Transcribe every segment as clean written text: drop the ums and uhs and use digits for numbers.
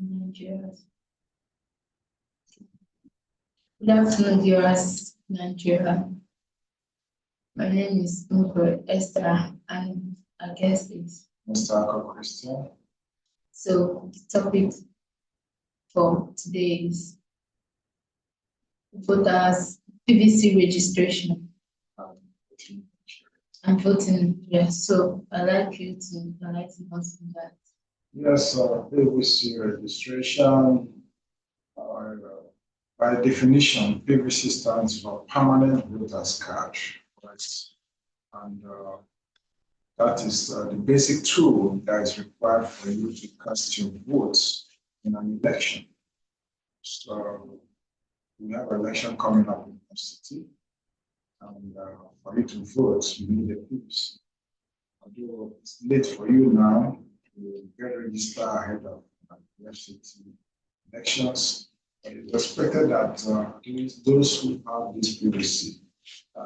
Nigeria. Good afternoon, viewers, Nigeria. My name is Mugre Esther, and our guest is Mr. Christian. So the topic for today is voters PVC registration and voting. Yes, so I'd like you to enlighten us on that. Yes, PVC registration. By definition, PVC stands for Permanent Voters Card, right? And that is the basic tool that is required for you to cast your votes in an election. So we have an election coming up in the city, and for you to vote, you need a PVC. Although it's late for you now, you get registered ahead of the FCT elections. It is expected that those who have this PVC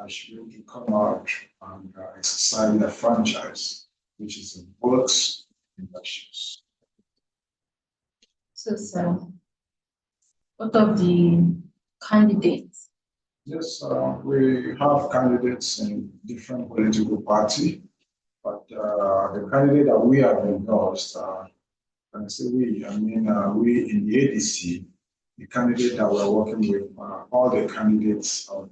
should be able to come out and exercise their franchise, which is in votes elections. So, sir, what of the candidates? Yes, we have candidates in different political parties, but the candidate that we have endorsed, when I say we, I mean we in the ADC, the candidate that we're working with, all the candidates of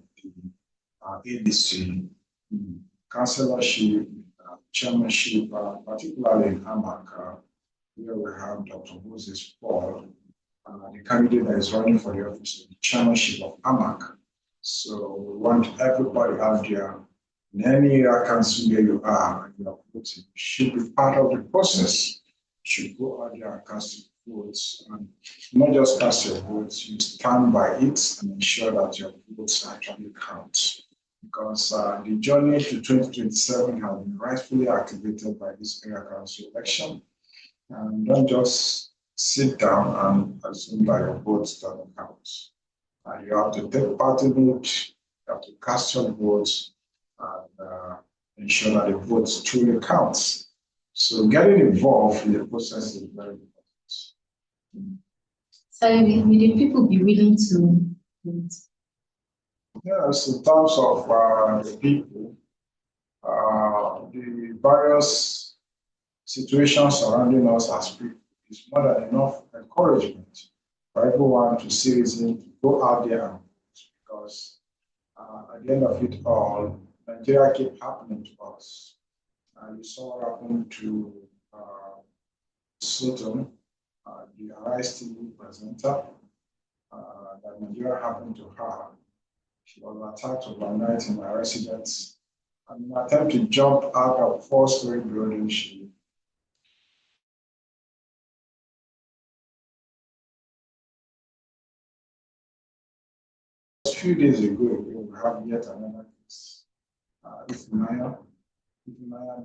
the ADC, councillorship, chairmanship, particularly in AMAC, where we have Dr. Moses Paul, the candidate that is running for the office of the chairmanship of AMAC. So we want everybody out there, in any area council where you are, and you are voting, should be part of the process. You should go out there and cast your votes, and not just cast your votes, you stand by it and ensure that your votes actually count. Because the journey to 2027 has been rightfully activated by this area council election. And don't just sit down and assume that your votes don't count. You have to take part in it, you have to cast your votes, and ensure that the votes truly counts. So getting involved in the process is very important. So will the people be willing to vote? Yes, in terms of the people, the various situations surrounding us as people is more than enough encouragement for everyone to see reason to go out there and vote, because at the end of it all, Nigeria keep happening to us. You saw what happened to Sutton, the Arise TV presenter, that Nigeria happened to her. She was attacked overnight in her residence. And in an attempt to jump out of a four-story building, she a few days ago, we have yet another case. Ifunaya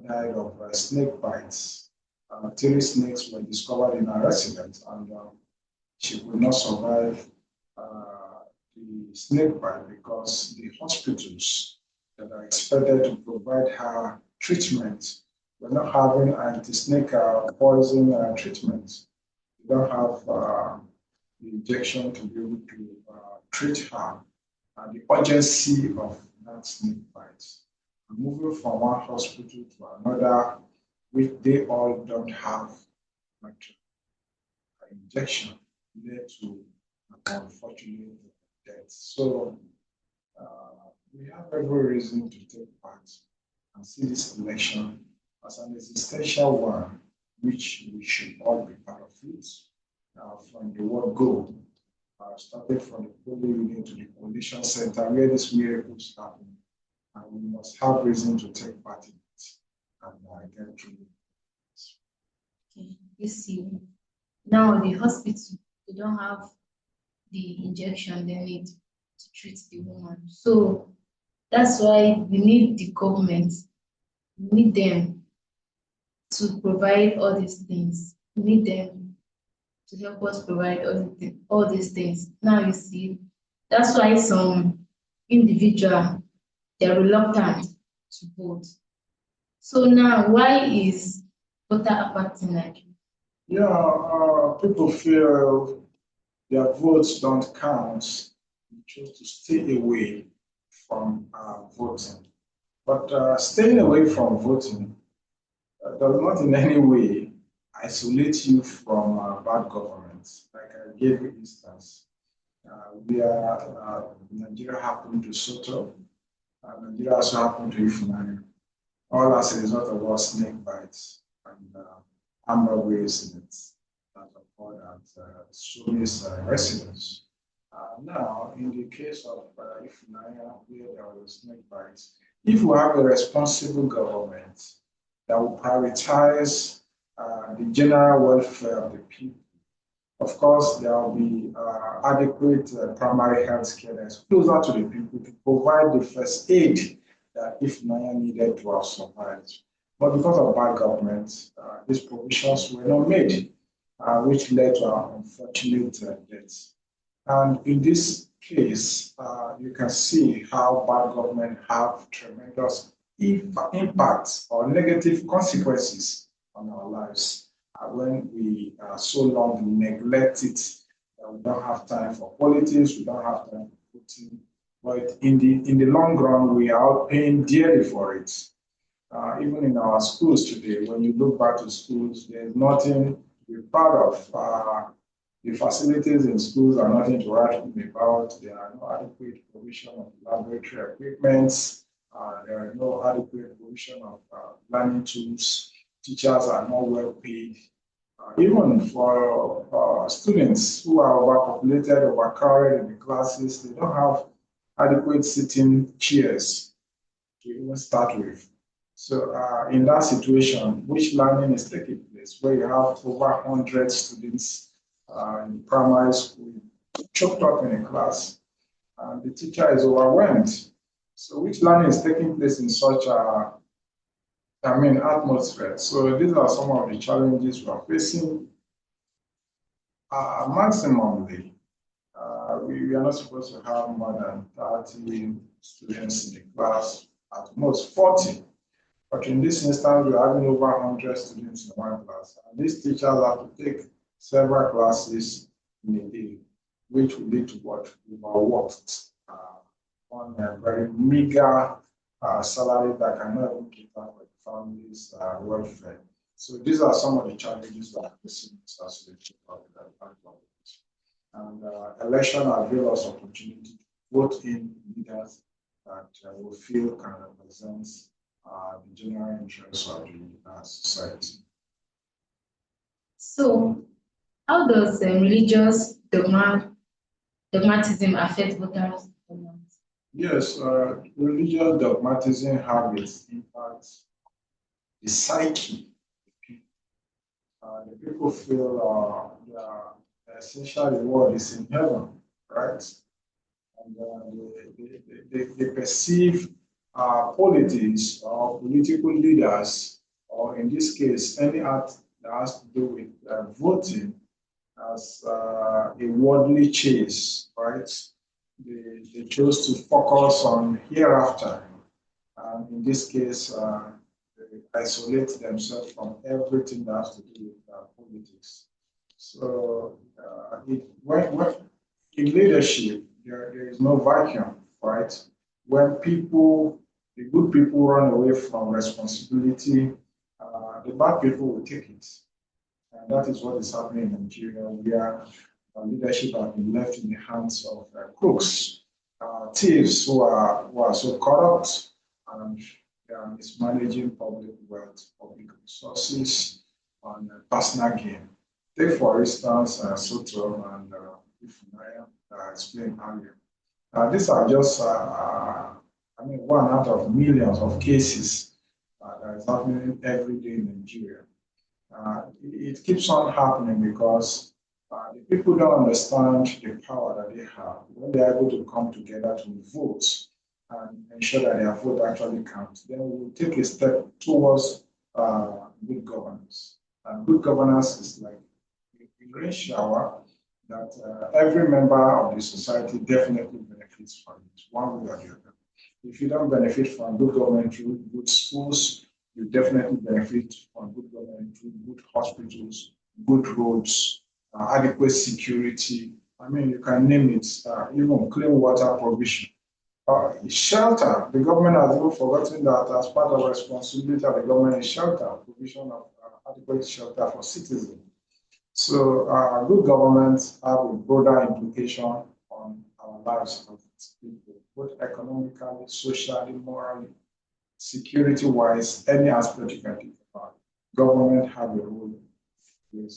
died of snake bites. 3 snakes were discovered in her residence, and she could not survive the snake bite because the hospitals that are expected to provide her treatment were not having anti-snake poison treatment. They don't have the injection to be able to treat her. The urgency of that snake bite. Moving from one hospital to another, which they all don't have an injection, led to unfortunate death. So we have every reason to take part and see this election as an existential one, which we should all be part of it. From the word go, starting from the polling unit to the coalition center where these miracles happen. And we must have reason to take part in it and get through it. Okay, you see, now the hospital, they don't have the injection they need to treat the woman. So that's why we need the government, we need them to provide all these things. We need them to help us provide all these things. Now you see, that's why some individual, they're reluctant to vote. So now, why is voter apathy in Nigeria? Yeah, people feel their votes don't count. They choose to stay away from voting. But staying away from voting does not in any way isolate you from bad government. Like I gave you instance, where Nigeria happened to Soto, Nigeria also happened to Ifunanya, all as a result of what snake bites and armed robbery incidents that occurred at Sumis residence. Now, in the case of Ifunanya, where there was a snake bites, if we have a responsible government that will prioritize the general welfare of the people, of course, there will be adequate primary health care that's closer to the people to provide the first aid that if Naya needed to have survived. But because of bad government, these provisions were not made, which led to an unfortunate deaths. And in this case, you can see how bad government have tremendous impacts or negative consequences on our lives when we so long neglect it. We don't have time for politics, we don't have time for voting, but in the long run, we are paying dearly for it. Even in our schools today, when you look back to schools, there's nothing to be proud of. The facilities in schools are nothing to write home about. There are no adequate provision of laboratory equipment. There are no adequate provision of learning tools. Teachers are not well paid. Even for students who are overpopulated, overcrowded in the classes, they don't have adequate sitting chairs to even start with. So in that situation, which learning is taking place, where you have over 100 students in primary school, choked up in a class, and the teacher is overwhelmed. So which learning is taking place in such atmosphere? So these are some of the challenges we are facing. Maximally, we are not supposed to have more than 30 students in the class, at most 40. But in this instance, we're having over 100 students in one class. And these teachers have to take several classes in a day, which will lead to what overworked on a very meager salary that cannot even keep up with families' welfare. So these are some of the challenges that are facing us as a government. And election avail us opportunity to vote in leaders that we feel can represent the general interests of the society. So, how does religious dogmatism affect voters' performance? Yes, religious dogmatism have its impact, the psyche. The people feel their essential reward is in heaven, right? And they perceive politics or political leaders, or in this case, any act that has to do with voting as a worldly chase, right? They chose to focus on hereafter. And in this case, they isolate themselves from everything that has to do with politics. So, when in leadership, there is no vacuum, right? When people, the good people run away from responsibility, the bad people will take it. And that is what is happening in Nigeria, where leadership has been left in the hands of crooks, thieves who are so corrupt, and they are mismanaging public wealth, public resources on personal gain. Take, for instance, Soto and Ifunaya that I explained earlier. These are just, one out of millions of cases that is happening every day in Nigeria. It keeps on happening because the people don't understand the power that they have when they're able to come together to vote and ensure that their vote actually counts. Then we will take a step towards good governance. And good governance is like a rain shower that every member of the society definitely benefits from it, one way or the other. If you don't benefit from good government through good schools, you definitely benefit from good government through good hospitals, good roads, adequate security. I mean, you can name it, even clean water provision. Shelter, the government has even forgotten that as part of responsibility of the government is shelter, provision of adequate shelter for citizens. So good governments have a broader implication on our lives of people, both economically, socially, morally, security-wise, any aspect you can think about. Government have a role to play.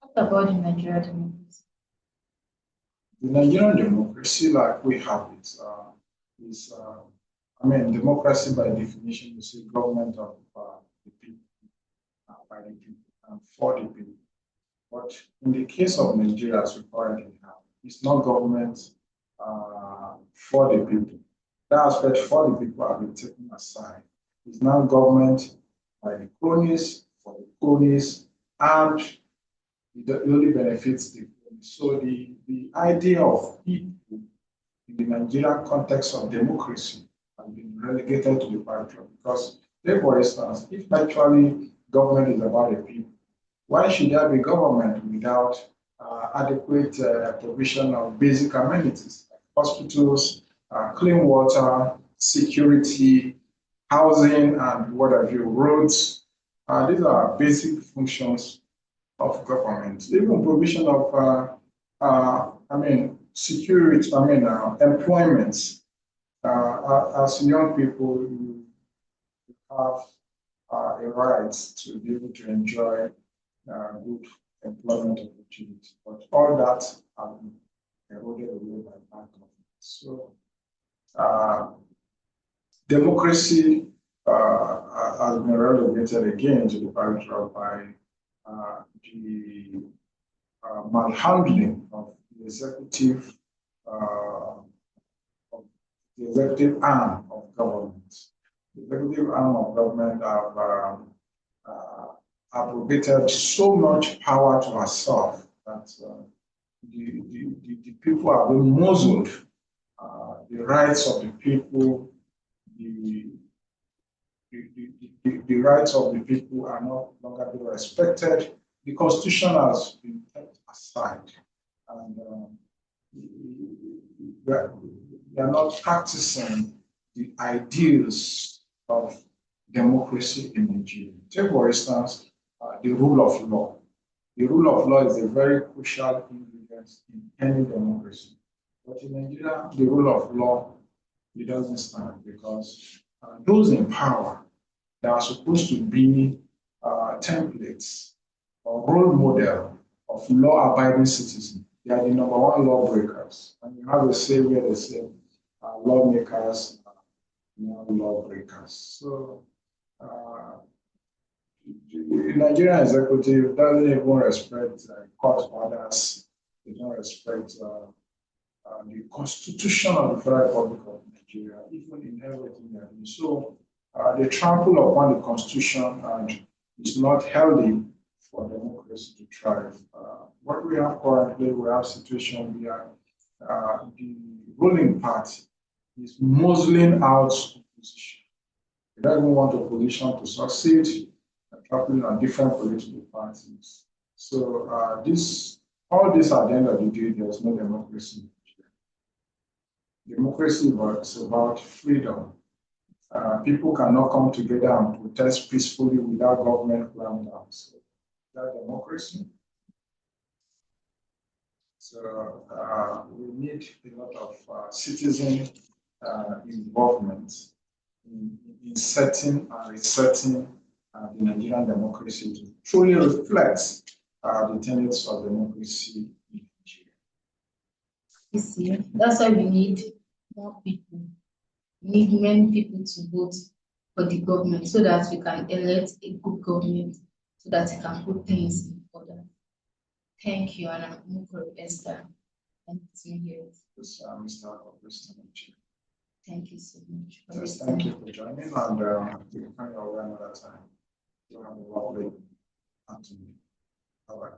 What about the Nigerian democracy? The Nigerian democracy, like we have it, is, I mean, democracy by definition is a government of the people, by the people, and for the people. But in the case of Nigeria, as we currently have, it's not government for the people. That aspect for the people have been taken aside. It's now government by the cronies, for the cronies, and it only benefits the cronies. So the idea of people in the Nigerian context of democracy has been relegated to the background because, say for instance, if actually government is about the people, why should there be government without adequate provision of basic amenities like hospitals, clean water, security, housing, and what have you, roads? These are basic functions of government. Even provision of, I mean, security, I mean, employment. As young people, you have a right to be able to enjoy good employment opportunity. But all that has been eroded away by bad government. So democracy has been relegated again to the backdrop by the malhandling of the executive arm of government. The executive arm of government have abrogated so much power to herself that the people have been muzzled. The rights of the people, the rights of the people are no longer being respected. The constitution has been kept aside, and we are not practicing the ideals of democracy in Nigeria. Take, for instance, the rule of law. The rule of law is a very crucial ingredient in any democracy. But in Nigeria, the rule of law, it doesn't stand because those in power that are supposed to be templates or role model of law-abiding citizens, they are the number one lawbreakers. And you have a say where they say lawmakers are lawbreakers. So the Nigerian executive doesn't even respect court orders. They don't respect the constitution of the Federal Republic of Nigeria, even in everything they do. So they trample upon the constitution, and it's not healthy for democracy to thrive. What we have currently, we have a situation where the ruling party is muzzling out opposition. They don't even want opposition to succeed, trampling on different political parties. So all this at the end of the day, there's no democracy. Democracy is about freedom. People cannot come together and protest peacefully without government clampdown. So that's democracy. So we need a lot of citizen involvement in setting and resetting the Nigerian democracy to truly reflect the tenets of democracy in Nigeria. You see, that's why we need more people. We need many people to vote for the government so that we can elect a good government so that we can put things in order. Thank you, and I'm Mukuru Esther. And it's me here. Yes, Mr. President. Thank you so much. Yes, thank you for joining, and we can find out another time. You have a lovely afternoon. Bye-bye.